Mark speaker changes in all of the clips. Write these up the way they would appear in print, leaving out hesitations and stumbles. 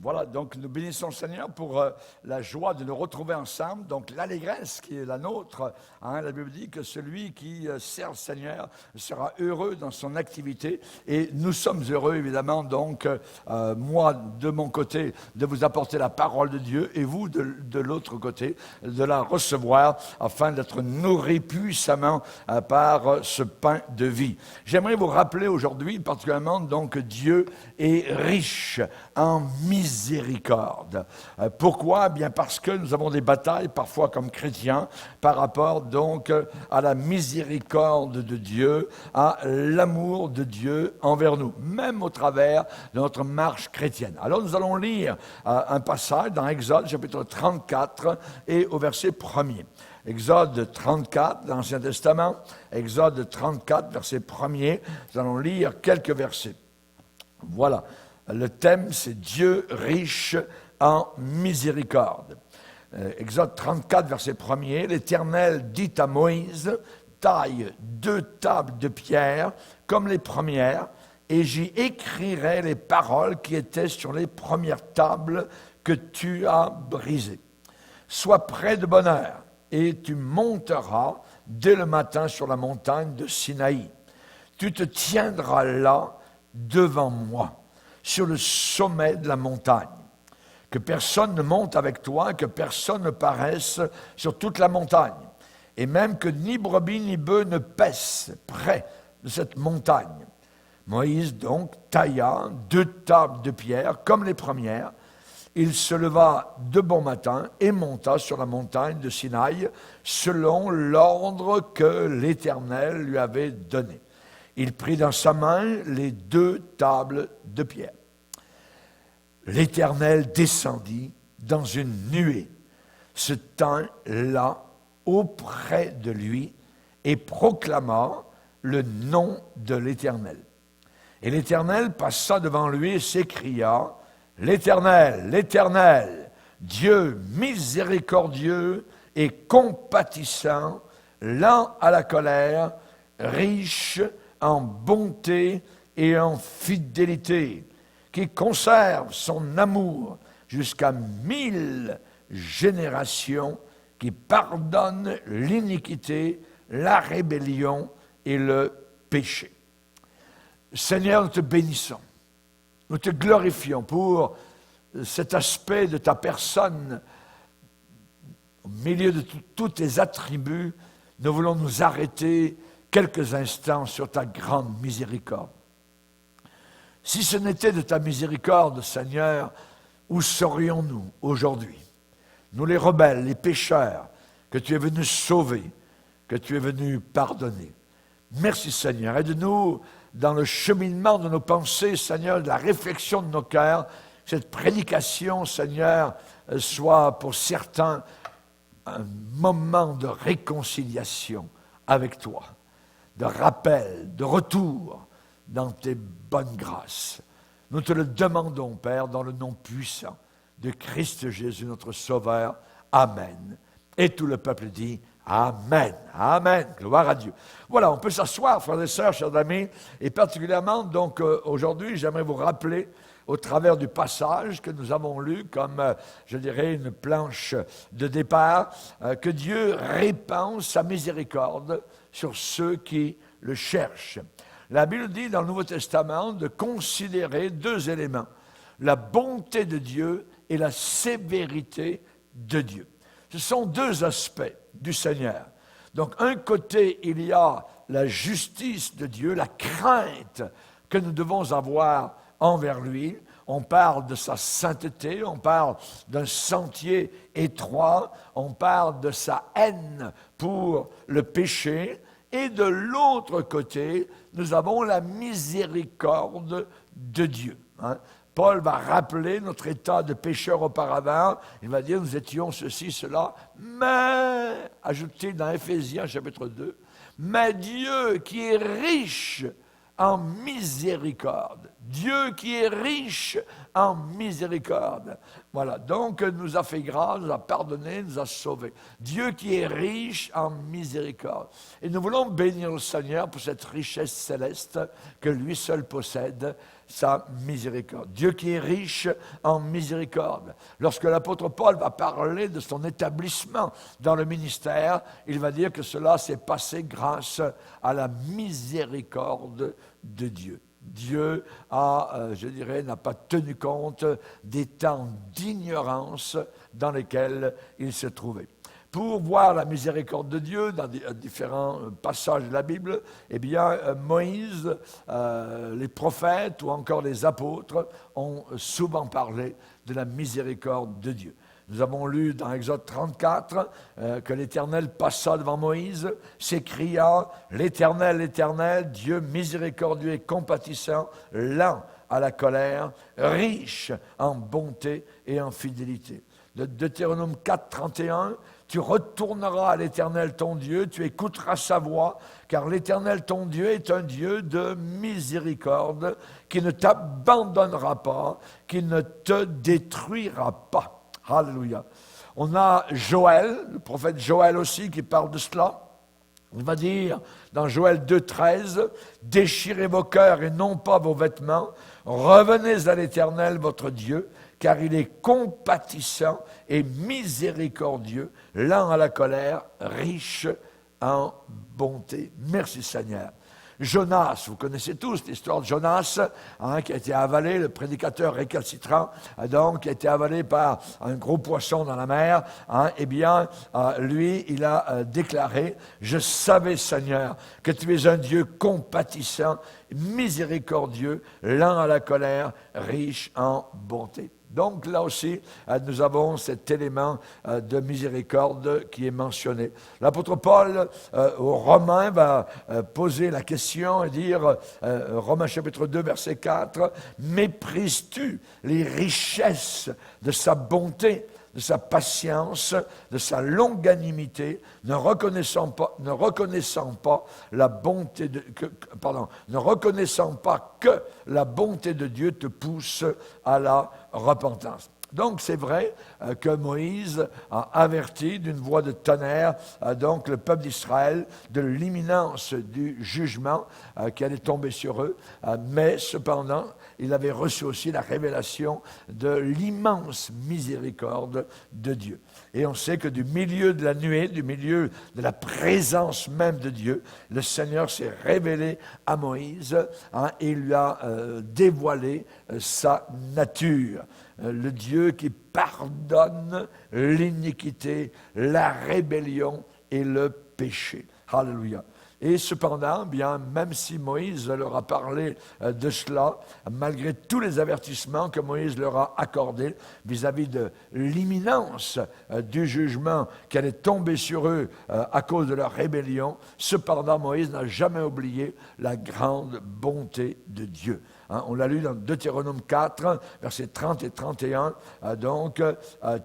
Speaker 1: Voilà, donc nous bénissons le Seigneur pour la joie de nous retrouver ensemble, donc l'allégresse qui est la nôtre. La Bible dit que celui qui sert le Seigneur sera heureux dans son activité et nous sommes heureux évidemment, donc moi de mon côté de vous apporter la parole de Dieu et vous de l'autre côté de la recevoir afin d'être nourris puissamment par ce pain de vie. J'aimerais vous rappeler aujourd'hui particulièrement donc Dieu est riche en miséricorde. Pourquoi? Bien parce que nous avons des batailles parfois comme chrétiens par rapport donc à la miséricorde de Dieu, à l'amour de Dieu envers nous, même au travers de notre marche chrétienne. Alors nous allons lire un passage dans Exode chapitre 34 et au verset 1er. Exode 34 dans l'Ancien Testament, Exode 34 verset 1er, nous allons lire quelques versets. Voilà. Le thème, c'est Dieu riche en miséricorde. Exode 34, verset 1er, l'Éternel dit à Moïse, taille 2 tables de pierre comme les premières, et j'y écrirai les paroles qui étaient sur les premières tables que tu as brisées. Sois prêt de bonne heure, et tu monteras dès le matin sur la montagne de Sinaï. Tu te tiendras là devant moi, sur le sommet de la montagne. Que personne ne monte avec toi, que personne ne paraisse sur toute la montagne, et même que ni brebis ni bœufs ne paissent près de cette montagne. Moïse donc tailla 2 tables de pierre comme les premières. Il se leva de bon matin et monta sur la montagne de Sinaï selon l'ordre que l'Éternel lui avait donné. Il prit dans sa main les 2 tables de pierre. L'Éternel descendit dans une nuée, se tint là auprès de lui et proclama le nom de l'Éternel. Et l'Éternel passa devant lui et s'écria, « L'Éternel, l'Éternel, Dieu miséricordieux et compatissant, lent à la colère, riche en bonté et en fidélité, qui conserve son amour jusqu'à 1000 générations, qui pardonne l'iniquité, la rébellion et le péché. » Seigneur, nous te bénissons, nous te glorifions pour cet aspect de ta personne, au milieu de tous tes attributs. Nous voulons nous arrêter quelques instants sur ta grande miséricorde. Si ce n'était de ta miséricorde, Seigneur, où serions-nous aujourd'hui? Nous les rebelles, les pécheurs, que tu es venu sauver, que tu es venu pardonner. Merci Seigneur, aide-nous dans le cheminement de nos pensées, Seigneur, de la réflexion de nos cœurs. Cette prédication, Seigneur, soit pour certains un moment de réconciliation avec toi, de rappel, de retour dans tes bonnes grâces. Nous te le demandons, Père, dans le nom puissant de Christ Jésus, notre Sauveur. Amen. Et tout le peuple dit Amen. Amen. Gloire à Dieu. Voilà, on peut s'asseoir, frères et sœurs, chers amis, et particulièrement, donc, aujourd'hui, j'aimerais vous rappeler, au travers du passage que nous avons lu, comme, je dirais, une planche de départ, que Dieu répand sa miséricorde sur ceux qui le cherchent. La Bible dit dans le Nouveau Testament de considérer 2 éléments, la bonté de Dieu et la sévérité de Dieu. Ce sont 2 aspects du Seigneur. Donc, un côté, il y a la justice de Dieu, la crainte que nous devons avoir envers lui. On parle de sa sainteté, on parle d'un sentier étroit, on parle de sa haine pour le péché. Et de l'autre côté, nous avons la miséricorde de Dieu. Paul va rappeler notre état de pécheur auparavant. Il va dire, nous étions ceci, cela. Mais, ajouté dans Éphésiens chapitre 2, mais Dieu qui est riche en miséricorde, Dieu qui est riche en miséricorde. Voilà, donc nous a fait grâce, nous a pardonné, nous a sauvés. Dieu qui est riche en miséricorde. Et nous voulons bénir le Seigneur pour cette richesse céleste que lui seul possède, sa miséricorde. Dieu qui est riche en miséricorde. Lorsque l'apôtre Paul va parler de son établissement dans le ministère, il va dire que cela s'est passé grâce à la miséricorde de Dieu. Dieu n'a pas tenu compte des temps d'ignorance dans lesquels il se trouvait. Pour voir la miséricorde de Dieu dans différents passages de la Bible, eh bien, Moïse, les prophètes ou encore les apôtres ont souvent parlé de la miséricorde de Dieu. Nous avons lu dans Exode 34 que l'Éternel passa devant Moïse, s'écria « L'Éternel, l'Éternel, Dieu miséricordieux et compatissant, lent à la colère, riche en bonté et en fidélité. » De Deutéronome 4, 31, « Tu retourneras à l'Éternel ton Dieu, tu écouteras sa voix, car l'Éternel ton Dieu est un Dieu de miséricorde, qui ne t'abandonnera pas, qui ne te détruira pas. » Alléluia. On a Joël, le prophète Joël aussi, qui parle de cela. Il va dire dans Joël 2, 13, « Déchirez vos cœurs et non pas vos vêtements, revenez à l'Éternel votre Dieu, car il est compatissant et miséricordieux, lent à la colère, riche en bonté. » Merci Seigneur. Jonas, vous connaissez tous l'histoire de Jonas, qui a été avalé, le prédicateur récalcitrant, donc qui a été avalé par un gros poisson dans la mer. Eh bien, lui, il a déclaré, « Je savais, Seigneur, que tu es un Dieu compatissant, miséricordieux, lent à la colère, riche en bonté. » Donc là aussi, nous avons cet élément de miséricorde qui est mentionné. L'apôtre Paul aux Romains va poser la question et dire, Romains chapitre 2, verset 4, « Méprises-tu les richesses de sa bonté, de sa patience, de sa longanimité, ne reconnaissant pas que la bonté de Dieu te pousse à la repentance. » Donc c'est vrai que Moïse a averti d'une voix de tonnerre donc le peuple d'Israël de l'imminence du jugement qui allait tomber sur eux, mais cependant il avait reçu aussi la révélation de l'immense miséricorde de Dieu. Et on sait que du milieu de la nuée, du milieu de la présence même de Dieu, le Seigneur s'est révélé à Moïse et lui a dévoilé sa nature. Le Dieu qui pardonne l'iniquité, la rébellion et le péché. Alléluia. Et cependant, bien, même si Moïse leur a parlé de cela, malgré tous les avertissements que Moïse leur a accordés vis-à-vis de l'imminence du jugement qui allait tomber sur eux à cause de leur rébellion, cependant Moïse n'a jamais oublié la grande bonté de Dieu. On l'a lu dans Deutéronome 4, versets 30 et 31. Donc,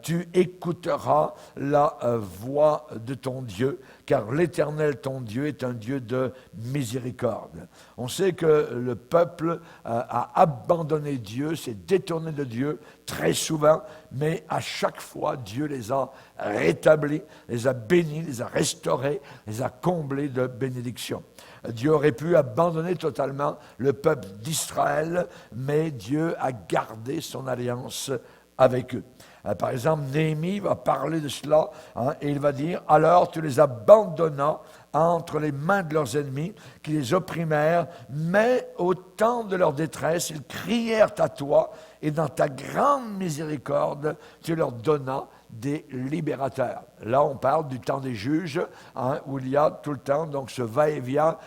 Speaker 1: tu écouteras la voix de ton Dieu, car l'Éternel, ton Dieu, est un Dieu de miséricorde. On sait que le peuple a abandonné Dieu, s'est détourné de Dieu très souvent, mais à chaque fois, Dieu les a rétablis, les a bénis, les a restaurés, les a comblés de bénédictions. Dieu aurait pu abandonner totalement le peuple d'Israël, mais Dieu a gardé son alliance avec eux. Par exemple, Néhémie va parler de cela, et il va dire « Alors tu les abandonnas entre les mains de leurs ennemis, qui les opprimèrent, mais au temps de leur détresse, ils crièrent à toi, et dans ta grande miséricorde, tu leur donnas des libérateurs. » Là, on parle du temps des juges, où il y a tout le temps donc ce va-et-vient.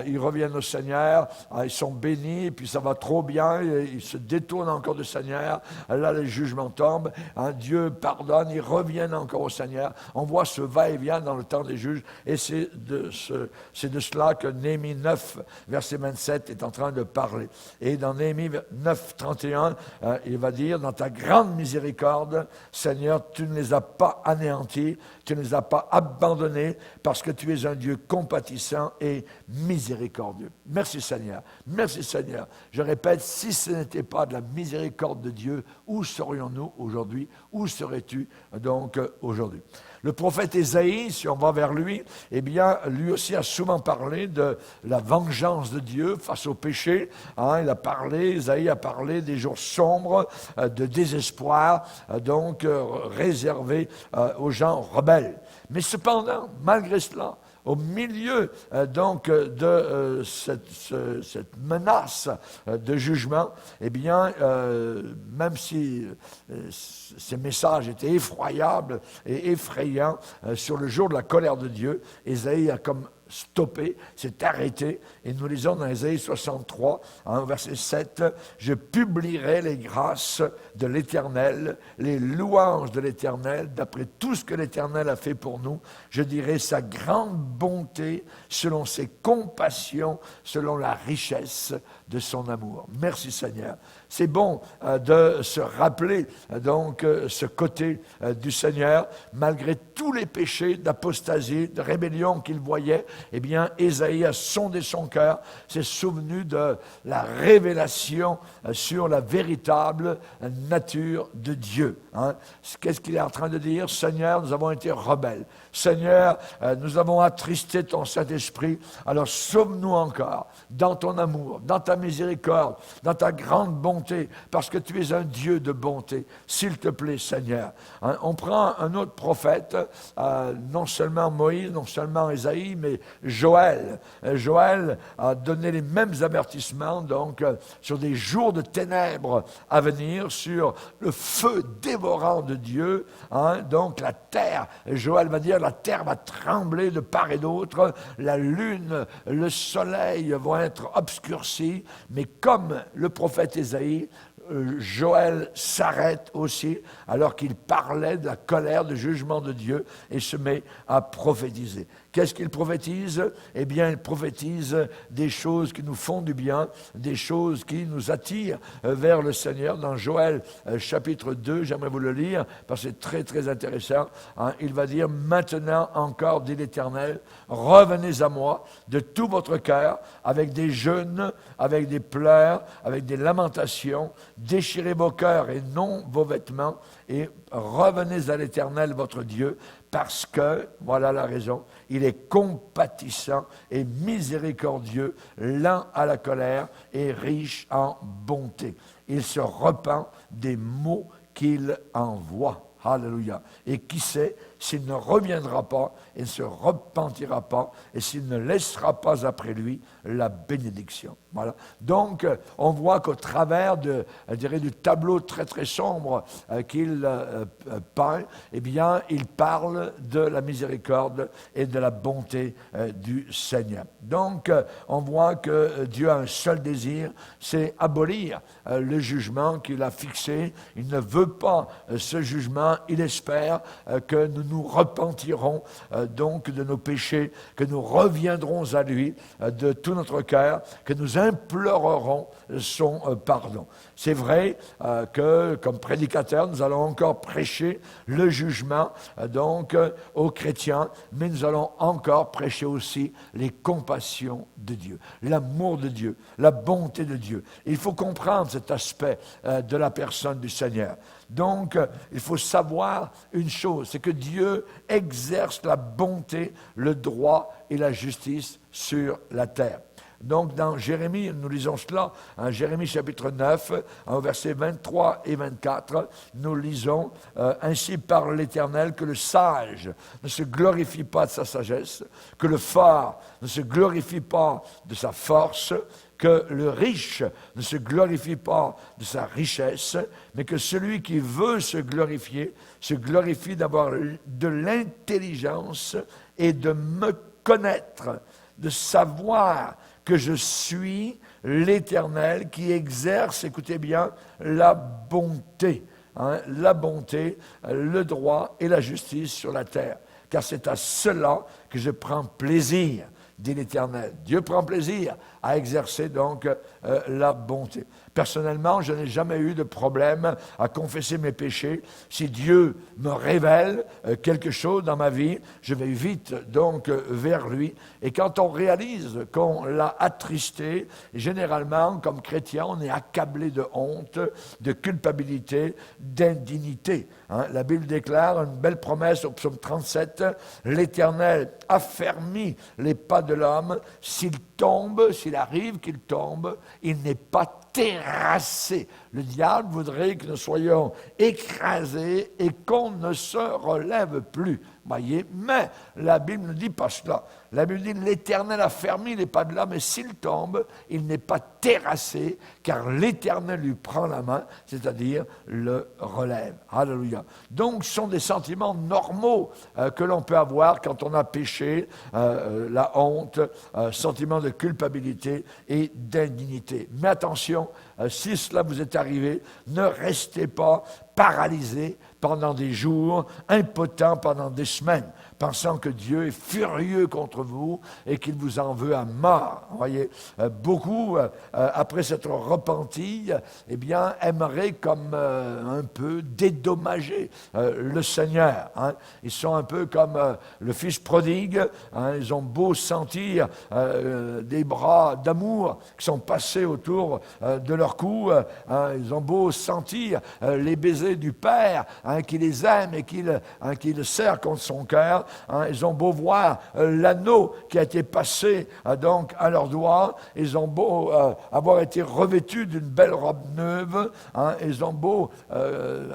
Speaker 1: Ils reviennent au Seigneur, ils sont bénis, puis ça va trop bien, ils se détournent encore du Seigneur. Là, les jugements tombent. Dieu pardonne, ils reviennent encore au Seigneur. On voit ce va-et-vient dans le temps des juges, et c'est de cela que Néhémie 9, verset 27, est en train de parler. Et dans Néhémie 9, 31, il va dire « Dans ta grande miséricorde, Seigneur, tu ne les as pas anéantis, tu ne les as pas abandonnés, parce que tu es un Dieu compatissant et miséricordieux. Merci Seigneur, merci Seigneur. Je répète, si ce n'était pas de la miséricorde de Dieu, où serions-nous aujourd'hui? Où serais-tu donc aujourd'hui? Le prophète Ésaïe, si on va vers lui, eh bien, lui aussi a souvent parlé de la vengeance de Dieu face au péché. Il a parlé, Ésaïe a parlé des jours sombres, de désespoir, donc réservés aux gens rebelles. Mais cependant, malgré cela, au milieu donc de cette menace de jugement, eh bien, même si ces messages étaient effroyables et effrayants sur le jour de la colère de Dieu, Ésaïe a comme stoppé, s'est arrêté, et nous lisons dans Ésaïe 63, verset 7, « Je publierai les grâces de l'Éternel, les louanges de l'Éternel, d'après tout ce que l'Éternel a fait pour nous. Je dirai sa grande bonté, selon ses compassions, selon la richesse de son amour. » Merci Seigneur. C'est bon de se rappeler donc ce côté du Seigneur, malgré tous les péchés d'apostasie, de rébellion qu'il voyait. Eh bien, Ésaïe a sondé son cœur, s'est souvenu de la révélation sur la véritable nature de Dieu. Qu'est-ce qu'il est en train de dire? Seigneur, nous avons été rebelles. Seigneur, nous avons attristé ton Saint-Esprit. Alors sauve-nous encore dans ton amour, dans ta miséricorde, dans ta grande bonté, parce que tu es un Dieu de bonté. S'il te plaît, Seigneur. On prend un autre prophète, non seulement Moïse, non seulement Ésaïe, mais Joël. Joël a donné les mêmes avertissements, donc, sur des jours de ténèbres à venir, sur le feu dévorant de Dieu. Donc, la terre, Joël va dire, la terre va trembler de part et d'autre, la lune, le soleil vont être obscurcis, mais comme le prophète Ésaïe, Joël s'arrête aussi alors qu'il parlait de la colère, du jugement de Dieu et se met à prophétiser. Qu'est-ce qu'il prophétise? Eh bien, il prophétise des choses qui nous font du bien, des choses qui nous attirent vers le Seigneur. Dans Joël chapitre 2, j'aimerais vous le lire parce que c'est très très intéressant. Il va dire, maintenant encore, dit l'Éternel, revenez à moi de tout votre cœur, avec des jeûnes, avec des pleurs, avec des lamentations, déchirez vos cœurs et non vos vêtements, et revenez à l'Éternel votre Dieu, parce que, voilà la raison, il est compatissant et miséricordieux, lent à la colère et riche en bonté. Il se repent des maux qu'il envoie. Alléluia. Et qui sait s'il ne reviendra pas et ne se repentira pas et s'il ne laissera pas après lui la bénédiction. Voilà. Donc, on voit qu'au travers de, je dirais, du tableau très très sombre qu'il peint, eh bien, il parle de la miséricorde et de la bonté du Seigneur. Donc, on voit que Dieu a un seul désir, c'est abolir le jugement qu'il a fixé. Il ne veut pas ce jugement. Il espère que nous nous repentirons donc de nos péchés, que nous reviendrons à lui de tout notre cœur, que nous implorerons son pardon. C'est vrai que, comme prédicateur, nous allons encore prêcher le jugement donc aux chrétiens, mais nous allons encore prêcher aussi les compassions de Dieu, l'amour de Dieu, la bonté de Dieu. Il faut comprendre cet aspect de la personne du Seigneur. Donc, il faut savoir une chose, c'est que Dieu exerce la bonté, le droit et la justice sur la terre. Donc, dans Jérémie, nous lisons cela, Jérémie chapitre 9, versets 23 et 24, nous lisons « Ainsi parle l'Éternel que le sage ne se glorifie pas de sa sagesse, que le fort ne se glorifie pas de sa force, que le riche ne se glorifie pas de sa richesse, mais que celui qui veut se glorifie d'avoir de l'intelligence et de me connaître, de savoir que je suis l'Éternel qui exerce, écoutez bien, la bonté, la bonté, le droit et la justice sur la terre. Car c'est à cela que je prends plaisir, dit l'Éternel. Dieu prend plaisir à exercer donc la bonté. Personnellement, je n'ai jamais eu de problème à confesser mes péchés. Si Dieu me révèle quelque chose dans ma vie, je vais vite donc vers lui. Et quand on réalise qu'on l'a attristé, généralement, comme chrétien, on est accablé de honte, de culpabilité, d'indignité. La Bible déclare une belle promesse au psaume 37, « L'Éternel affermit les pas de l'homme. S'il tombe, s'il arrive qu'il tombe, il n'est pas terrassé. » Le diable voudrait que nous soyons écrasés et qu'on ne se relève plus. Voyez, mais la Bible ne dit pas cela. La Bible dit, l'Éternel a fermé les pas de l'homme, et s'il tombe, il n'est pas terrassé, car l'Éternel lui prend la main, c'est-à-dire le relève. Alléluia. Donc, ce sont des sentiments normaux que l'on peut avoir quand on a péché, la honte, sentiment de culpabilité et d'indignité. Mais attention, si cela vous est arrivé, ne restez pas paralysé pendant des jours, impotent pendant des semaines, pensant que Dieu est furieux contre vous et qu'il vous en veut à mort. Vous voyez, beaucoup, après s'être repentis, eh bien, aimeraient comme un peu dédommager le Seigneur. Ils sont un peu comme le fils prodigue. Ils ont beau sentir des bras d'amour qui sont passés autour de leur cou. Ils ont beau sentir les baisers du Père qui les aime et qui le serre contre son cœur. Ils ont beau voir l'anneau qui a été passé donc à leurs doigts. Ils ont beau avoir été revêtus d'une belle robe neuve. Ils ont beau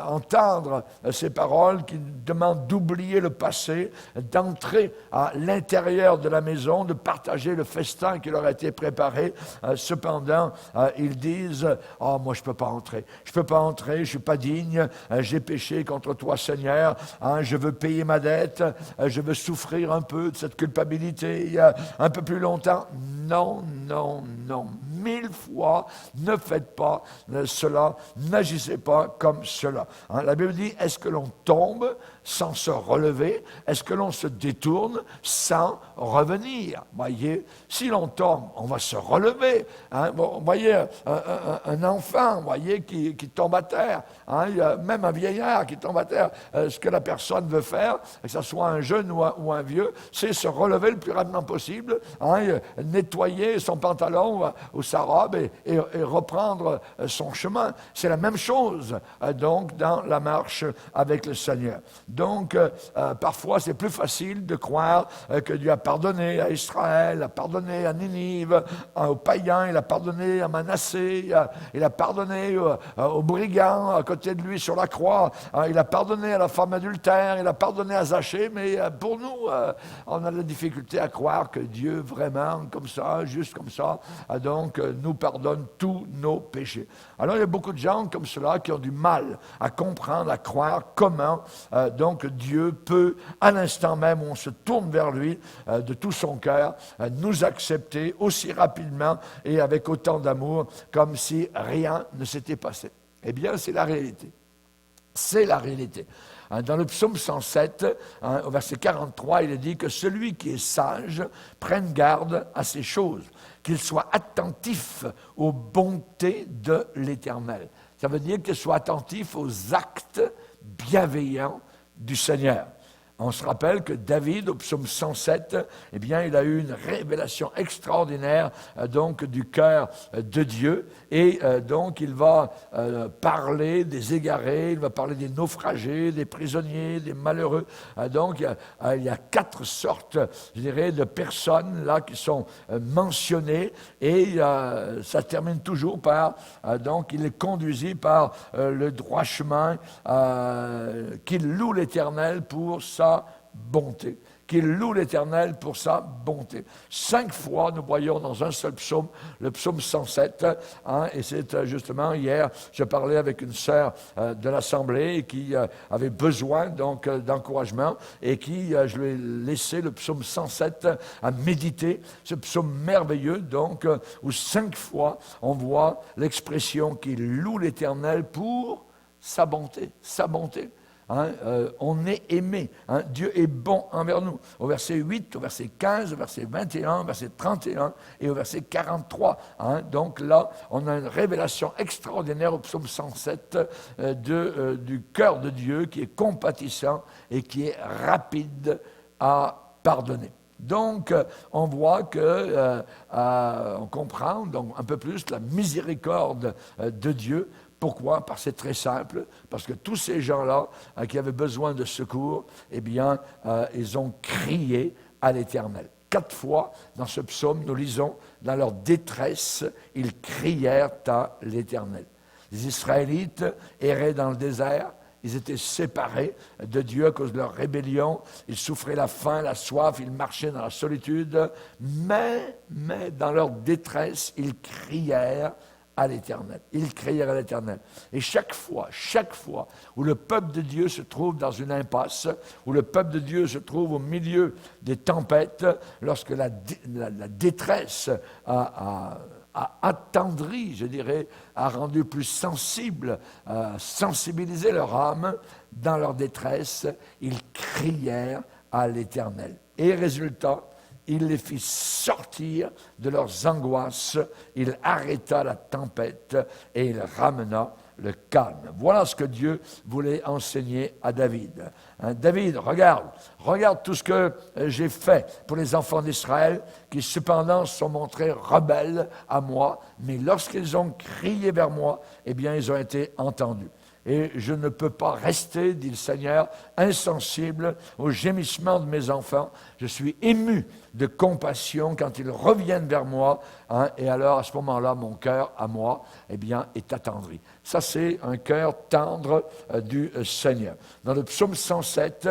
Speaker 1: entendre ces paroles qui demandent d'oublier le passé, d'entrer à l'intérieur de la maison, de partager le festin qui leur a été préparé. Cependant, ils disent « Oh, moi je ne peux pas entrer. Je ne peux pas entrer, je ne suis pas digne. J'ai péché contre toi, Seigneur. Je veux payer ma dette. Je veux souffrir un peu de cette culpabilité un peu plus longtemps. » Non, non, non. 1000 fois, ne faites pas cela. N'agissez pas comme cela. La Bible dit, est-ce que l'on tombe sans se relever? Est-ce que l'on se détourne sans revenir? Voyez, si l'on tombe, on va se relever. Bon, voyez, un enfant, voyez, qui tombe à terre. Même un vieillard qui tombe à terre. Ce que la personne veut faire, que ce soit un jeune ou un vieux, c'est se relever le plus rapidement possible, nettoyer son pantalon ou sa robe et reprendre son chemin. C'est la même chose, donc, dans la marche avec le Seigneur. Donc, parfois, c'est plus facile de croire que Dieu a pardonné à Israël, a pardonné à Ninive, aux païens, il a pardonné à Manassé, il a pardonné aux brigands à côté de lui sur la croix, il a pardonné à la femme adultère, il a pardonné à Zachée, mais pour nous, on a de la difficulté à croire que Dieu, vraiment, comme ça, juste comme ça, donc, nous pardonne tous nos péchés. Alors, il y a beaucoup de gens comme cela qui ont du mal à comprendre, à croire comment, donc, Dieu peut, à l'instant même où on se tourne vers lui, de tout son cœur, nous accepter aussi rapidement et avec autant d'amour, comme si rien ne s'était passé. Eh bien, c'est la réalité. C'est la réalité. Dans le psaume 107, au verset 43, il est dit que celui qui est sage prenne garde à ces choses, qu'il soit attentif aux bontés de l'Éternel. Ça veut dire qu'il soit attentif aux actes bienveillants du Seigneur. On se rappelle que David, au psaume 107, eh bien, il a eu une révélation extraordinaire donc du cœur de Dieu. Et donc, il va parler des égarés, il va parler des naufragés, des prisonniers, des malheureux. Donc, il y a 4 sortes, je dirais, de personnes là qui sont mentionnées. Et ça termine toujours par, donc, il est conduit par le droit chemin, qu'il loue l'Éternel pour sa bonté, qu'il loue l'Éternel pour sa bonté. 5 fois, nous voyons dans un seul psaume, le psaume 107, et c'est justement hier, je parlais avec une sœur de l'Assemblée qui avait besoin donc d'encouragement et qui, je lui ai laissé le psaume 107 à méditer, ce psaume merveilleux, donc, où 5 fois, on voit l'expression qu'il loue l'Éternel pour sa bonté, sa bonté. On est aimé. Dieu est bon envers nous. Au verset 8, au verset 15, au verset 21, au verset 31 et au verset 43. Donc là, on a une révélation extraordinaire au psaume 107 du cœur de Dieu qui est compatissant et qui est rapide à pardonner. Donc, on voit que, on comprend donc un peu plus la miséricorde de Dieu. Pourquoi? Parce que c'est très simple, parce que tous ces gens-là qui avaient besoin de secours, eh bien, ils ont crié à l'Éternel. 4 fois dans ce psaume, nous lisons, dans leur détresse, ils crièrent à l'Éternel. Les Israélites erraient dans le désert. Ils étaient séparés de Dieu à cause de leur rébellion. Ils souffraient la faim, la soif, ils marchaient dans la solitude. Mais dans leur détresse, ils crièrent à l'Éternel. Ils crièrent à l'Éternel. Et chaque fois où le peuple de Dieu se trouve dans une impasse, où le peuple de Dieu se trouve au milieu des tempêtes, lorsque la détresse a attendri, je dirais, a rendu plus sensible, sensibilisé leur âme dans leur détresse, ils crièrent à l'Éternel. Et résultat, il les fit sortir de leurs angoisses, il arrêta la tempête et il ramena le calme. Voilà ce que Dieu voulait enseigner à David. David, regarde tout ce que j'ai fait pour les enfants d'Israël, qui cependant se sont montrés rebelles à moi, mais lorsqu'ils ont crié vers moi, eh bien ils ont été entendus. Et je ne peux pas rester, dit le Seigneur, insensible aux gémissements de mes enfants. Je suis ému de compassion quand ils reviennent vers moi. Et alors, à ce moment-là, mon cœur, à moi, eh bien, est attendri. Ça, c'est un cœur tendre du Seigneur. Dans le psaume 107,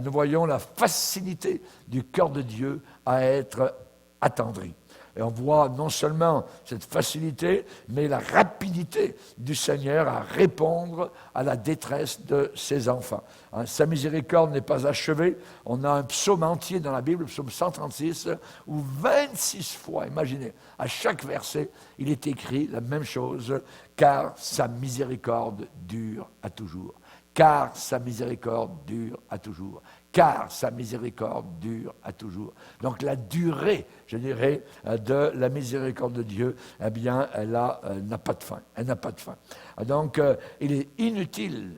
Speaker 1: nous voyons la facilité du cœur de Dieu à être attendri. Et on voit non seulement cette facilité, mais la rapidité du Seigneur à répondre à la détresse de ses enfants. Sa miséricorde n'est pas achevée. On a un psaume entier dans la Bible, le psaume 136, où 26 fois, imaginez, à chaque verset, il est écrit la même chose, car sa miséricorde dure à toujours. Car sa miséricorde dure à toujours. Car sa miséricorde dure à toujours. Donc la durée, je dirais, de la miséricorde de Dieu, eh bien, elle n'a pas de fin. Elle n'a pas de fin. Donc, il est inutile,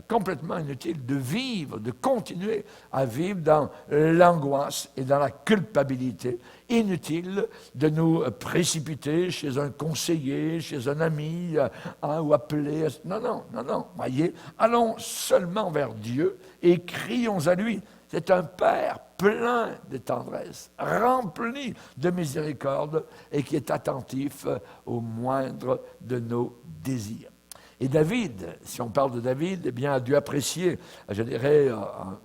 Speaker 1: complètement inutile de vivre, de continuer à vivre dans l'angoisse et dans la culpabilité. Inutile de nous précipiter chez un conseiller, chez un ami, ou appeler. Non. Voyez, allons seulement vers Dieu et crions à lui. C'est un Père plein de tendresse, rempli de miséricorde et qui est attentif au moindre de nos désirs. Et David, si on parle de David, eh bien, a dû apprécier, je dirais, un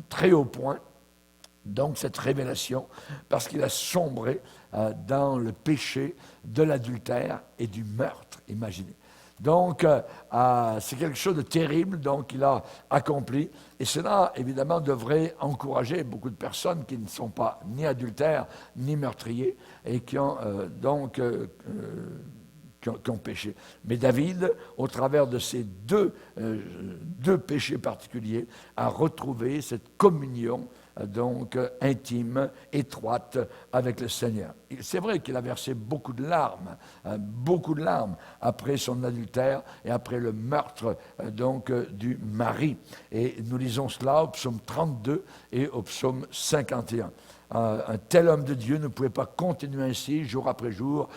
Speaker 1: très haut point, donc cette révélation, parce qu'il a sombré dans le péché de l'adultère et du meurtre, imaginez. Donc, c'est quelque chose de terrible donc, qu'il a accompli. Et cela, évidemment, devrait encourager beaucoup de personnes qui ne sont pas ni adultères, ni meurtriers, et qui ont qui ont péché. Mais David, au travers de ces deux péchés particuliers, a retrouvé cette communion donc intime, étroite avec le Seigneur. C'est vrai qu'il a versé beaucoup de larmes après son adultère et après le meurtre donc du mari. Et nous lisons cela au psaume 32 et au psaume 51. Un tel homme de Dieu ne pouvait pas continuer ainsi, jour après jour,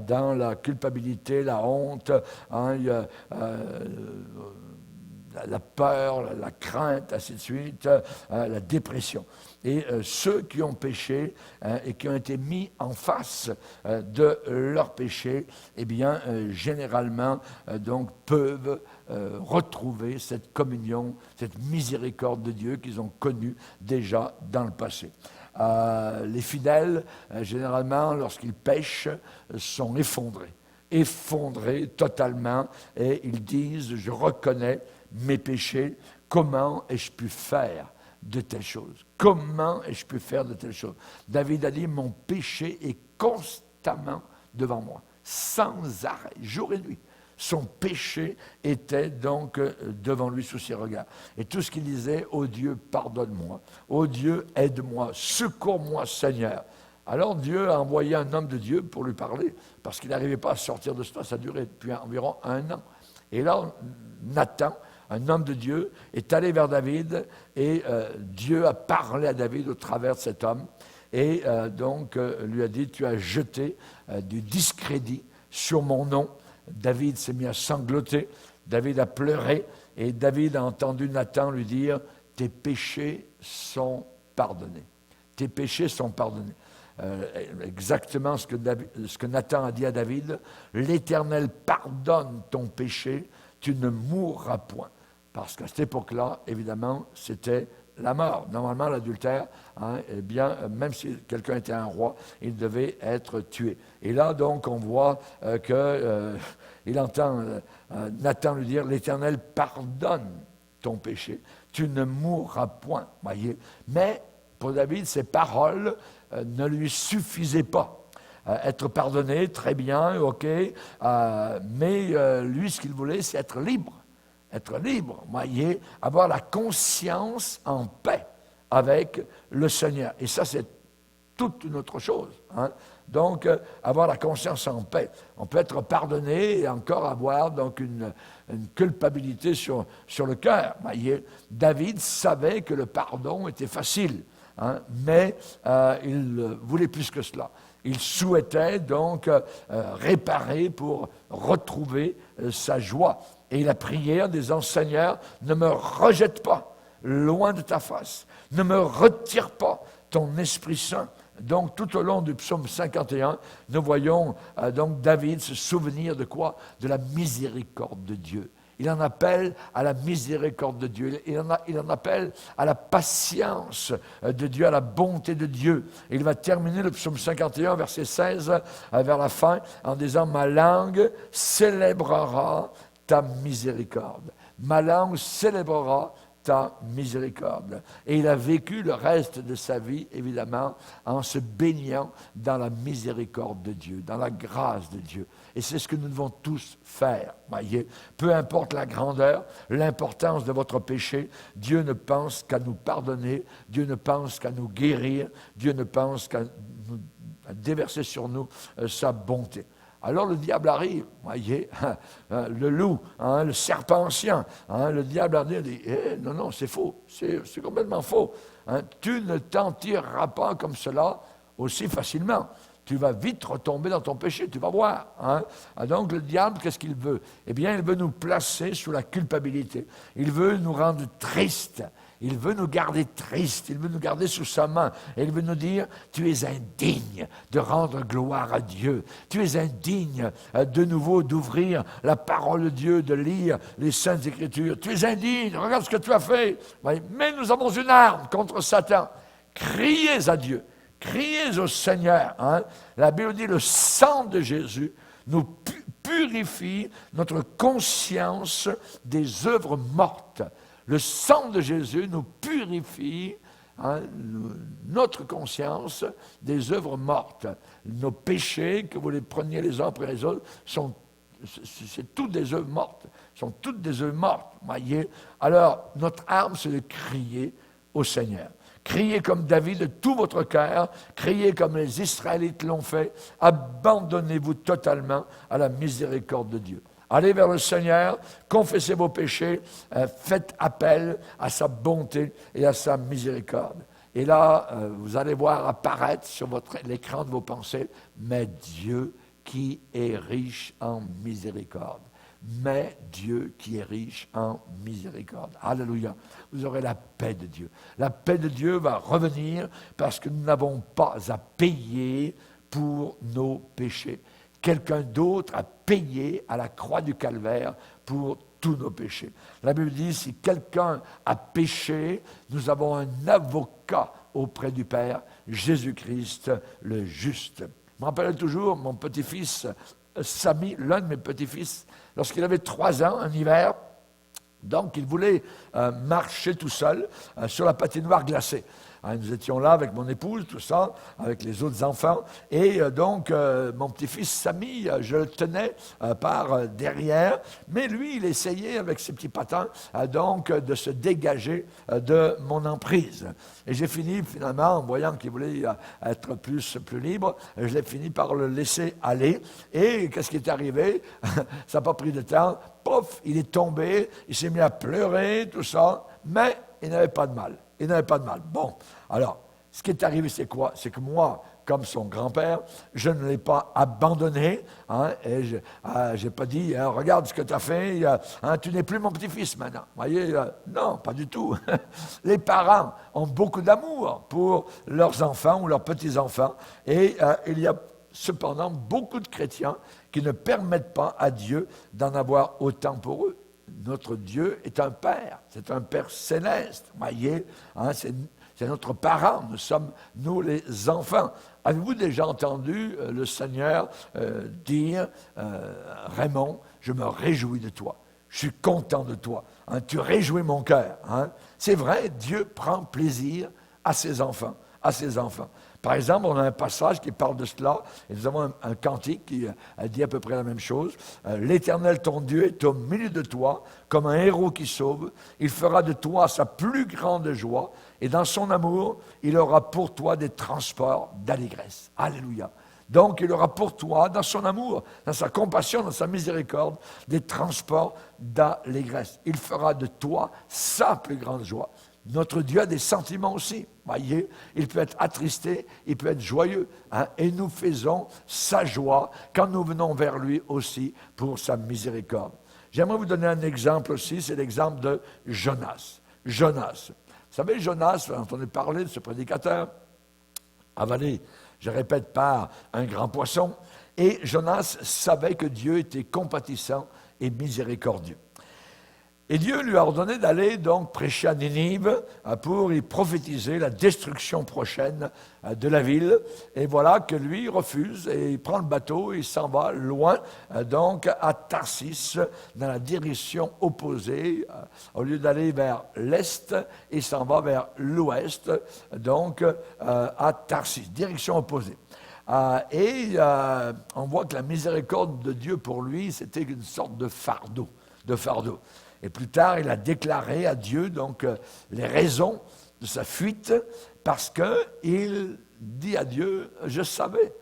Speaker 1: dans la culpabilité, la honte, la peur, la crainte, ainsi de suite, la dépression. Et ceux qui ont péché et qui ont été mis en face de leur péché, eh bien, généralement, donc, peuvent retrouver cette communion, cette miséricorde de Dieu qu'ils ont connue déjà dans le passé. Les fidèles, généralement, lorsqu'ils pêchent, sont effondrés totalement, et ils disent, je reconnais mes péchés, comment ai-je pu faire de telles choses? Comment ai-je pu faire de telles choses? David a dit, mon péché est constamment devant moi, sans arrêt, jour et nuit. Son péché était donc devant lui sous ses regards. Et tout ce qu'il disait, « Ô Dieu, pardonne-moi. Ô Dieu, aide-moi. Secours-moi, Seigneur. » Alors Dieu a envoyé un homme de Dieu pour lui parler, parce qu'il n'arrivait pas à sortir de cela. Ça durait depuis environ 1 an. Et là, Nathan, un homme de Dieu, est allé vers David et Dieu a parlé à David au travers de cet homme. Et donc lui a dit, tu as jeté du discrédit sur mon nom. David s'est mis à sangloter, David a pleuré et David a entendu Nathan lui dire, tes péchés sont pardonnés. Tes péchés sont pardonnés. Exactement ce que Nathan a dit à David, l'Éternel pardonne ton péché, tu ne mourras point. Parce qu'à cette époque-là, évidemment, c'était la mort. Normalement, l'adultère, eh bien, même si quelqu'un était un roi, il devait être tué. Et là, donc, on voit il entend Nathan lui dire, l'Éternel pardonne ton péché, tu ne mourras point. Voyez. Mais pour David, ces paroles ne lui suffisaient pas. Être pardonné, très bien, ok, mais lui, ce qu'il voulait, c'est être libre. Être libre, voyez, avoir la conscience en paix avec le Seigneur. Et ça, c'est toute une autre chose. Donc, avoir la conscience en paix. On peut être pardonné et encore avoir donc une culpabilité sur le cœur. Voyez, David savait que le pardon était facile, mais il voulait plus que cela. Il souhaitait donc réparer pour retrouver sa joie. Et il a prié en disant, Seigneur, ne me rejette pas loin de ta face. Ne me retire pas ton Esprit Saint. Donc, tout au long du psaume 51, nous voyons donc David se souvenir de quoi? De la miséricorde de Dieu. Il en appelle à la miséricorde de Dieu. Il en appelle à la patience de Dieu, à la bonté de Dieu. Et il va terminer le psaume 51, verset 16, vers la fin, en disant, ma langue célébrera ta miséricorde. Ma langue célébrera ta miséricorde. Et il a vécu le reste de sa vie, évidemment, en se baignant dans la miséricorde de Dieu, dans la grâce de Dieu. Et c'est ce que nous devons tous faire, voyez. Peu importe la grandeur, l'importance de votre péché, Dieu ne pense qu'à nous pardonner, Dieu ne pense qu'à nous guérir, Dieu ne pense qu'à déverser sur nous sa bonté. Alors le diable arrive, voyez, le loup, le serpent ancien, le diable arrive et dit, non, c'est faux, c'est complètement faux. Tu ne t'en tireras pas comme cela aussi facilement. Tu vas vite retomber dans ton péché, tu vas voir. Donc le diable, qu'est-ce qu'il veut? Eh bien, il veut nous placer sous la culpabilité. Il veut nous rendre tristes. Il veut nous garder tristes, il veut nous garder sous sa main. Et il veut nous dire, tu es indigne de rendre gloire à Dieu. Tu es indigne de nouveau d'ouvrir la parole de Dieu, de lire les Saintes Écritures. Tu es indigne, regarde ce que tu as fait. Mais nous avons une arme contre Satan. Criez à Dieu, criez au Seigneur. La Bible dit, le sang de Jésus nous purifie notre conscience des œuvres mortes. Le sang de Jésus nous purifie notre conscience des œuvres mortes. Nos péchés, que vous les preniez les uns après les autres, c'est toutes des œuvres mortes. Sont toutes des œuvres mortes, voyez. Alors, notre arme, c'est de crier au Seigneur. Criez comme David de tout votre cœur, criez comme les Israélites l'ont fait, abandonnez-vous totalement à la miséricorde de Dieu. Allez vers le Seigneur, confessez vos péchés, faites appel à sa bonté et à sa miséricorde. Et là, vous allez voir apparaître sur l'écran de vos pensées, mais Dieu qui est riche en miséricorde. Mais Dieu qui est riche en miséricorde. Alléluia. Vous aurez la paix de Dieu. La paix de Dieu va revenir parce que nous n'avons pas à payer pour nos péchés. Quelqu'un d'autre a payé à la croix du Calvaire pour tous nos péchés. La Bible dit, si quelqu'un a péché, nous avons un avocat auprès du Père, Jésus-Christ le juste. Je me rappelle toujours mon petit-fils, Samy, l'un de mes petits-fils, lorsqu'il avait 3 ans, un hiver, donc il voulait marcher tout seul sur la patinoire glacée. Hein, nous étions là avec mon épouse, tout ça, avec les autres enfants. Et donc, mon petit-fils Samy, je le tenais par derrière. Mais lui, il essayait avec ses petits patins, donc, de se dégager de mon emprise. Et j'ai fini, finalement, en voyant qu'il voulait être plus libre, je l'ai fini par le laisser aller. Et qu'est-ce qui est arrivé? Ça n'a pas pris de temps. Pouf, il est tombé, il s'est mis à pleurer, tout ça, mais il n'avait pas de mal. Il n'avait pas de mal. Bon, alors, ce qui est arrivé, c'est quoi? C'est que moi, comme son grand-père, je ne l'ai pas abandonné, hein, et je n'ai pas dit, hein, regarde ce que tu as fait, hein, tu n'es plus mon petit-fils maintenant. Vous voyez, non, pas du tout. Les parents ont beaucoup d'amour pour leurs enfants ou leurs petits-enfants, et il y a cependant beaucoup de chrétiens qui ne permettent pas à Dieu d'en avoir autant pour eux. Notre Dieu est un Père, c'est un Père céleste, vous voyez, hein, c'est notre parent, nous sommes, nous, les enfants. Avez-vous déjà entendu le Seigneur dire, Raymond, je me réjouis de toi, je suis content de toi, hein, tu réjouis mon cœur. Hein. C'est vrai, Dieu prend plaisir à ses enfants, à ses enfants. Par exemple, on a un passage qui parle de cela, et nous avons un cantique qui dit à peu près la même chose. L'Éternel, ton Dieu, est au milieu de toi, comme un héros qui sauve. Il fera de toi sa plus grande joie, et dans son amour, il aura pour toi des transports d'allégresse. Alléluia. Donc, il aura pour toi, dans son amour, dans sa compassion, dans sa miséricorde, des transports d'allégresse. Il fera de toi sa plus grande joie. Notre Dieu a des sentiments aussi. Voyez, il peut être attristé, il peut être joyeux. Hein, et nous faisons sa joie quand nous venons vers lui aussi pour sa miséricorde. J'aimerais vous donner un exemple aussi, c'est l'exemple de Jonas. Jonas. Vous savez, Jonas, vous entendez parler de ce prédicateur, avalé, je répète, par un grand poisson. Et Jonas savait que Dieu était compatissant et miséricordieux. Et Dieu lui a ordonné d'aller donc prêcher à Ninive pour y prophétiser la destruction prochaine de la ville. Et voilà que lui refuse et il prend le bateau et il s'en va loin, donc à Tarsis, dans la direction opposée. Au lieu d'aller vers l'est, il s'en va vers l'ouest, donc à Tarsis, direction opposée. On voit que la miséricorde de Dieu pour lui, c'était une sorte de fardeau. Et plus tard, il a déclaré à Dieu donc les raisons de sa fuite, parce qu'il dit à Dieu, je savais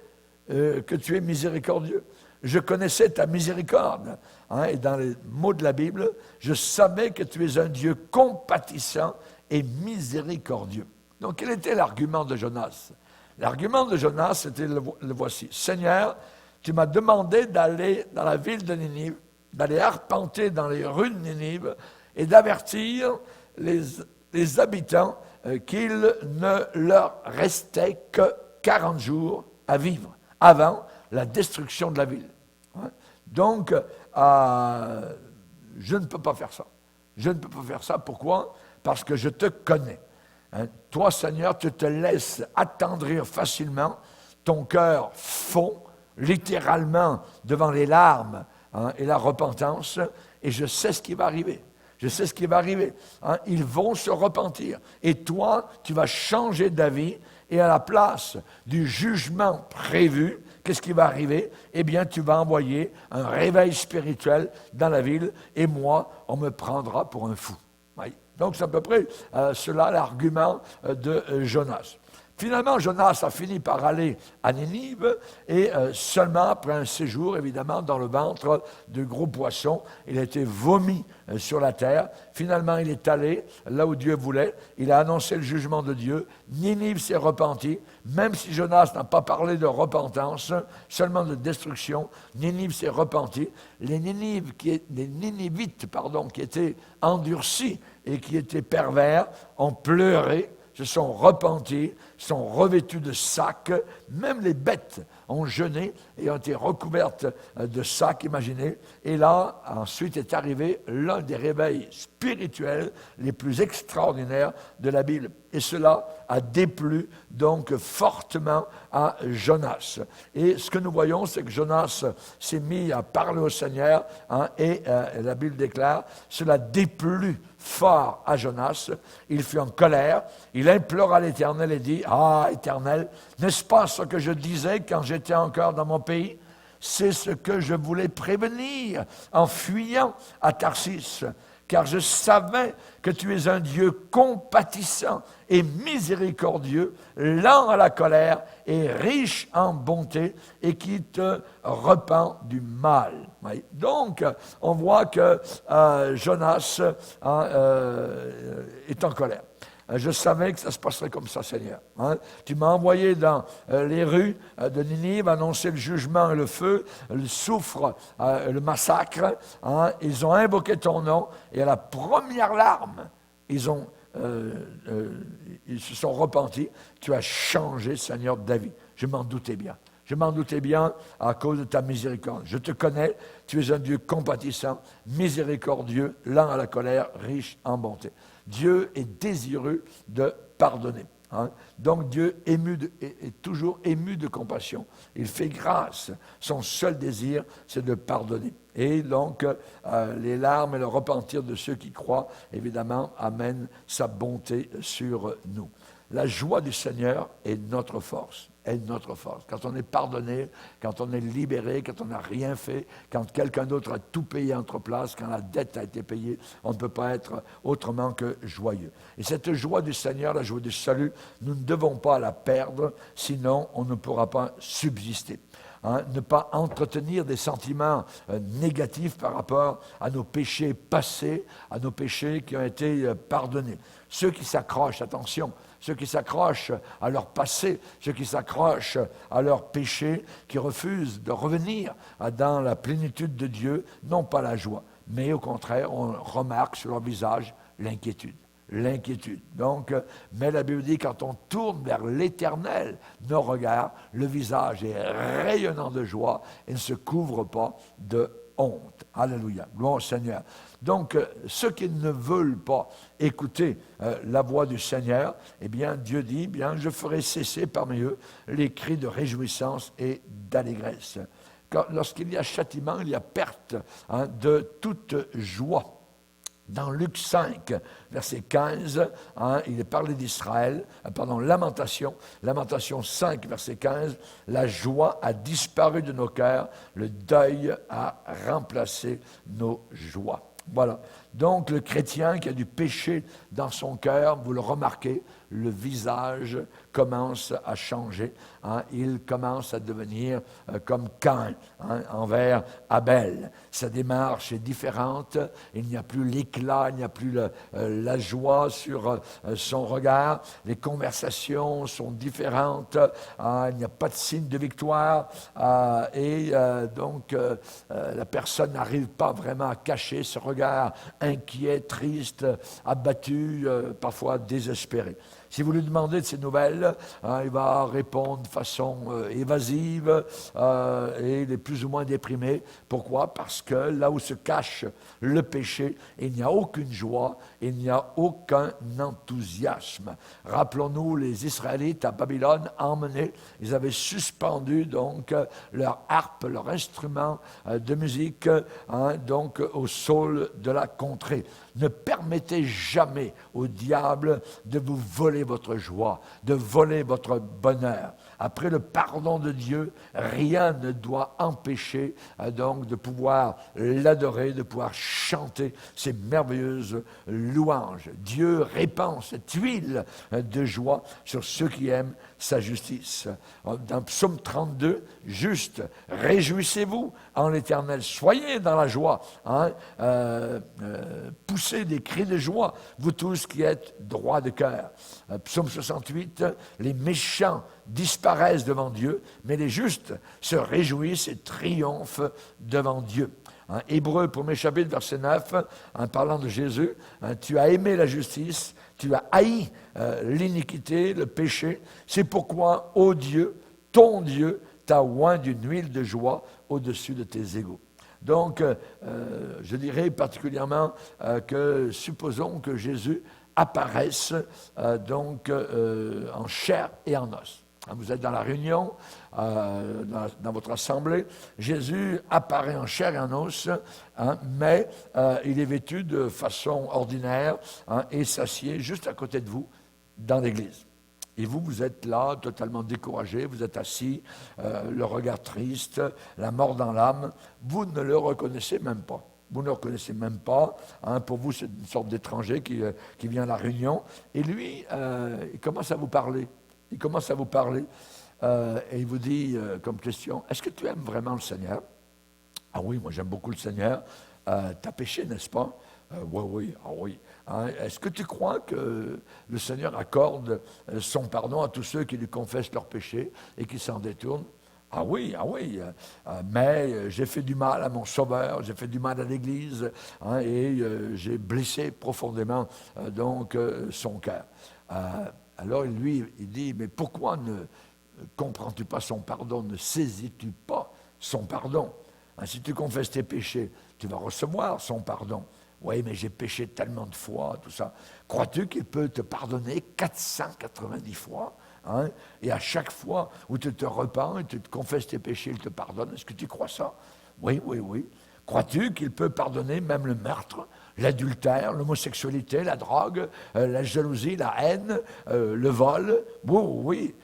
Speaker 1: que tu es miséricordieux. Je connaissais ta miséricorde. Hein, et dans les mots de la Bible, je savais que tu es un Dieu compatissant et miséricordieux. Donc, quel était l'argument de Jonas? L'argument de Jonas, c'était le voici. Seigneur, tu m'as demandé d'aller dans la ville de Ninive, d'aller arpenter dans les rues de Ninive et d'avertir les habitants qu'il ne leur restait que 40 jours à vivre avant la destruction de la ville. Donc, je ne peux pas faire ça. Je ne peux pas faire ça. Pourquoi? Parce que je te connais. Hein? Toi, Seigneur, tu te laisses attendrir facilement. Ton cœur fond littéralement devant les larmes, hein, et la repentance, et je sais ce qui va arriver. Je sais ce qui va arriver. Hein. Ils vont se repentir. Et toi, tu vas changer d'avis, et à la place du jugement prévu, qu'est-ce qui va arriver? Eh bien, tu vas envoyer un réveil spirituel dans la ville, et moi, on me prendra pour un fou. Oui. Donc, c'est à peu près cela l'argument de Jonas. Finalement, Jonas a fini par aller à Ninive et seulement après un séjour, évidemment, dans le ventre de gros poissons, il a été vomi sur la terre. Finalement, il est allé là où Dieu voulait. Il a annoncé le jugement de Dieu. Ninive s'est repentie. Même si Jonas n'a pas parlé de repentance, seulement de destruction, Ninive s'est repentie. Les Ninivites, qui étaient endurcis et qui étaient pervers, ont pleuré, se sont repentis, sont revêtus de sacs. Même les bêtes ont jeûné et ont été recouvertes de sacs, imaginez. Et là, ensuite est arrivé l'un des réveils spirituels les plus extraordinaires de la Bible. Et cela a déplu donc fortement à Jonas. Et ce que nous voyons, c'est que Jonas s'est mis à parler au Seigneur, et la Bible déclare, cela déplut fort à Jonas. Il fut en colère, il implora l'Éternel et dit, « Ah, Éternel, n'est-ce pas ce que je disais quand j'étais encore dans mon pays? C'est ce que je voulais prévenir en fuyant à Tarsis. Car je savais que tu es un Dieu compatissant et miséricordieux, lent à la colère et riche en bonté, et qui te repent du mal. » Oui. Donc, on voit que Jonas est en colère. Je savais que ça se passerait comme ça, Seigneur. Tu m'as envoyé dans les rues de Ninive annoncer le jugement et le feu, le soufre, le massacre. Ils ont invoqué ton nom et à la première larme, ils se sont repentis. Tu as changé, Seigneur, David. Je m'en doutais bien. Je m'en doutais bien à cause de ta miséricorde. Je te connais, tu es un Dieu compatissant, miséricordieux, lent à la colère, riche en bonté. Dieu est désireux de pardonner. Donc Dieu est toujours ému de compassion. Il fait grâce. Son seul désir, c'est de pardonner. Et donc, les larmes et le repentir de ceux qui croient, évidemment, amènent sa bonté sur nous. La joie du Seigneur est notre force. Est notre force. Quand on est pardonné, quand on est libéré, quand on n'a rien fait, quand quelqu'un d'autre a tout payé en notre place, quand la dette a été payée, on ne peut pas être autrement que joyeux. Et cette joie du Seigneur, la joie du salut, nous ne devons pas la perdre, sinon on ne pourra pas subsister. Ne pas entretenir des sentiments négatifs par rapport à nos péchés passés, à nos péchés qui ont été pardonnés. Ceux qui s'accrochent, attention, ceux qui s'accrochent à leur passé, ceux qui s'accrochent à leurs péchés, qui refusent de revenir dans la plénitude de Dieu, n'ont pas la joie. Mais au contraire, on remarque sur leur visage l'inquiétude. L'inquiétude. Donc, mais la Bible dit, quand on tourne vers l'Éternel, nos regards, le visage est rayonnant de joie et ne se couvre pas de honte. Alléluia. Gloire au Seigneur. Donc, ceux qui ne veulent pas écouter la voix du Seigneur, eh bien, Dieu dit, bien, je ferai cesser parmi eux les cris de réjouissance et d'allégresse. Lorsqu'il y a châtiment, il y a perte de toute joie. Dans Luc 5, verset 15, il est parlé d'Israël, Lamentation 5, verset 15, la joie a disparu de nos cœurs, le deuil a remplacé nos joies. Voilà. Donc, le chrétien qui a du péché dans son cœur, vous le remarquez, le visage commence à changer. Il commence à devenir comme Caïn envers Abel. Sa démarche est différente. Il n'y a plus l'éclat, il n'y a plus la joie sur son regard. Les conversations sont différentes. Il n'y a pas de signe de victoire. Donc, la personne n'arrive pas vraiment à cacher ce regard inquiet, triste, abattu, parfois désespéré. Si vous lui demandez de ses nouvelles, il va répondre de façon évasive et il est plus ou moins déprimé. Pourquoi? Parce que là où se cache le péché, il n'y a aucune joie, il n'y a aucun enthousiasme. Rappelons-nous les Israélites à Babylone emmenés, ils avaient suspendu donc leur harpe, leur instrument de musique, donc au saule de la contrée. Ne permettez jamais au diable de vous voler votre joie, de voler votre bonheur. Après le pardon de Dieu, rien ne doit empêcher donc de pouvoir l'adorer, de pouvoir chanter ces merveilleuses louanges. Dieu répand cette huile de joie sur ceux qui aiment sa justice. Dans Psaume 32, juste, réjouissez-vous en l'Éternel, soyez dans la joie, poussez des cris de joie, vous tous qui êtes droits de cœur. Psaume 68, les méchants disparaissent devant Dieu, mais les justes se réjouissent et triomphent devant Dieu. Hébreux, 1er chapitre, verset 9, en parlant de Jésus, tu as aimé la justice, tu as haï l'iniquité, le péché. C'est pourquoi, ô Dieu, ton Dieu, t'a oint d'une huile de joie au-dessus de tes égaux. Donc, je dirais particulièrement que supposons que Jésus apparaisse en chair et en os. Vous êtes dans la réunion, dans votre assemblée, Jésus apparaît en chair et en os, mais il est vêtu de façon ordinaire et s'assied juste à côté de vous dans l'église. Et vous, vous êtes là, totalement découragé, vous êtes assis, le regard triste, la mort dans l'âme, vous ne le reconnaissez même pas. Vous ne le reconnaissez même pas. Pour vous, c'est une sorte d'étranger qui vient à la réunion. Et lui, il commence à vous parler. Il commence à vous parler et il vous dit comme question, est-ce que tu aimes vraiment le Seigneur? Ah oui, moi j'aime beaucoup le Seigneur. T'as péché, n'est-ce pas? Oui, ah oui. Est-ce que tu crois que le Seigneur accorde son pardon à tous ceux qui lui confessent leurs péchés et qui s'en détournent? Ah oui, mais j'ai fait du mal à mon Sauveur, j'ai fait du mal à l'Église et j'ai blessé profondément son cœur. Alors lui, il dit, mais pourquoi ne comprends-tu pas son pardon? Ne saisis-tu pas son pardon? Si tu confesses tes péchés, tu vas recevoir son pardon. Oui, mais j'ai péché tellement de fois, tout ça. Crois-tu qu'il peut te pardonner 490 fois? Et à chaque fois où tu te repens et tu te confesses tes péchés, il te pardonne. Est-ce que tu crois ça? Oui. Crois-tu qu'il peut pardonner même le meurtre, l'adultère, l'homosexualité, la drogue, la jalousie, la haine, le vol? Oui.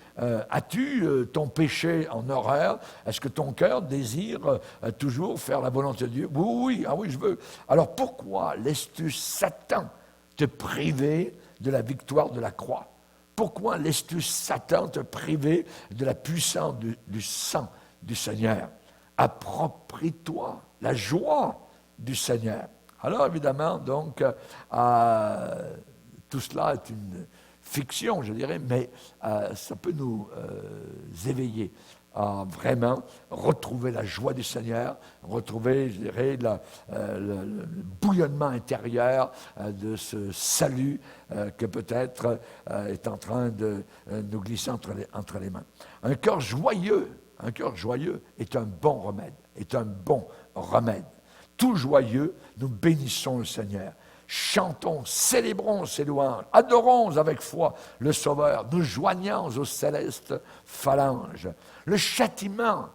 Speaker 1: As-tu ton péché en horreur? Est-ce que ton cœur désire toujours faire la volonté de Dieu? Oui, je veux. Alors pourquoi laisses-tu Satan te priver de la victoire de la croix? Pourquoi laisses-tu Satan te priver de la puissance du sang du Seigneur? Approprie-toi la joie du Seigneur. Alors évidemment, tout cela est une fiction, je dirais, mais ça peut nous éveiller à vraiment retrouver la joie du Seigneur, retrouver, je dirais, le bouillonnement intérieur de ce salut que peut-être est en train de nous glisser entre les mains. Un cœur joyeux est un bon remède. Tout joyeux, nous bénissons le Seigneur. Chantons, célébrons ses louanges, adorons avec foi le Sauveur, nous joignons aux célestes phalanges. Le châtiment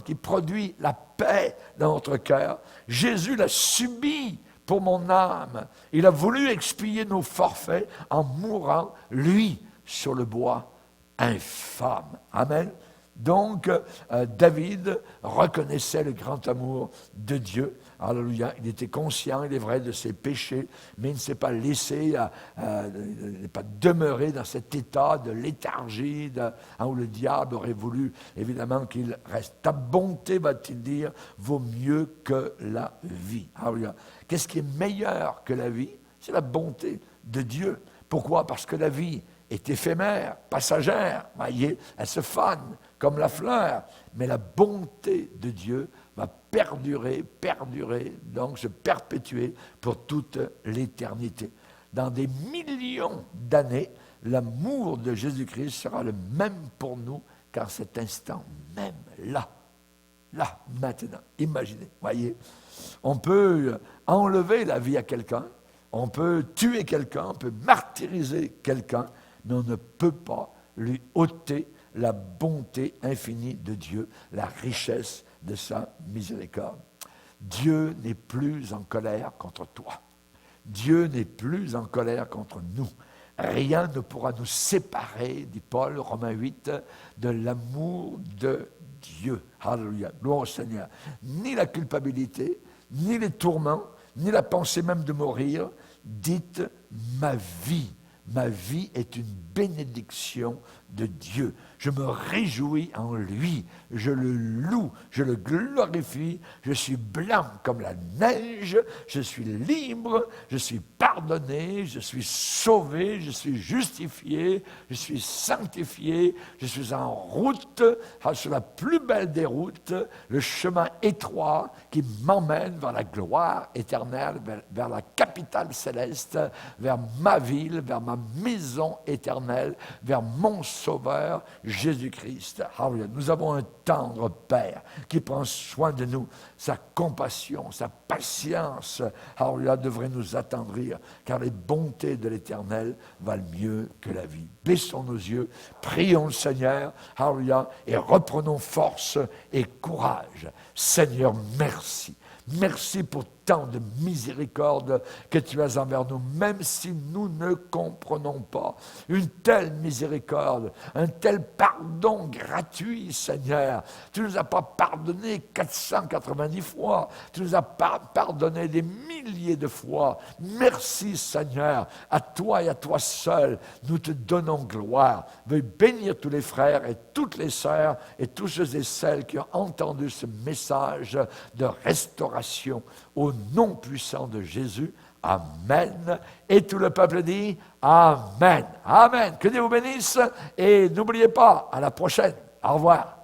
Speaker 1: qui produit la paix dans notre cœur, Jésus l'a subi pour mon âme. Il a voulu expier nos forfaits en mourant, lui, sur le bois infâme. Amen. Donc, David reconnaissait le grand amour de Dieu. Alléluia. Il était conscient, il est vrai, de ses péchés, mais il ne s'est pas laissé, il n'est pas demeuré dans cet état de léthargie où le diable aurait voulu, évidemment, qu'il reste. Ta bonté, va-t-il dire, vaut mieux que la vie. Alléluia. Qu'est-ce qui est meilleur que la vie? C'est la bonté de Dieu. Pourquoi? Parce que la vie est éphémère, passagère, voyez, elle se fane comme la fleur, mais la bonté de Dieu va perdurer, donc se perpétuer pour toute l'éternité. Dans des millions d'années, l'amour de Jésus-Christ sera le même pour nous qu'en cet instant même, là, maintenant. Imaginez, voyez, on peut enlever la vie à quelqu'un, on peut tuer quelqu'un, on peut martyriser quelqu'un, mais on ne peut pas lui ôter la bonté infinie de Dieu, la richesse de sa miséricorde. Dieu n'est plus en colère contre toi. Dieu n'est plus en colère contre nous. Rien ne pourra nous séparer, dit Paul, Romains 8, de l'amour de Dieu. Alléluia, gloire au Seigneur. Ni la culpabilité, ni les tourments, ni la pensée même de mourir. Dites ma vie. Ma vie est une bénédiction de Dieu. Je me réjouis en lui. Je le loue, je le glorifie. Je suis blanc comme la neige. Je suis libre. Je suis pardonné. Je suis sauvé. Je suis justifié. Je suis sanctifié. Je suis en route, sur la plus belle des routes, le chemin étroit qui m'emmène vers la gloire éternelle, vers la capitale céleste, vers ma ville, vers ma maison éternelle, vers mon Sauveur, Jésus-Christ. Alléluia. Nous avons un tendre Père qui prend soin de nous. Sa compassion, sa patience, alléluia, devrait nous attendrir, car les bontés de l'Éternel valent mieux que la vie. Baissons nos yeux, prions le Seigneur, alléluia, et reprenons force et courage. Seigneur, merci. Merci pour tant de miséricorde que tu as envers nous, même si nous ne comprenons pas. Une telle miséricorde, un tel pardon gratuit, Seigneur. Tu ne nous as pas pardonné 490 fois, tu nous as pardonné des milliers de fois. Merci, Seigneur, à toi et à toi seul, nous te donnons gloire. Veuille bénir tous les frères et toutes les sœurs et tous ceux et celles qui ont entendu ce message de restauration au nom puissant de Jésus. Amen. Et tout le peuple dit Amen. Amen. Que Dieu vous bénisse et n'oubliez pas, à la prochaine. Au revoir.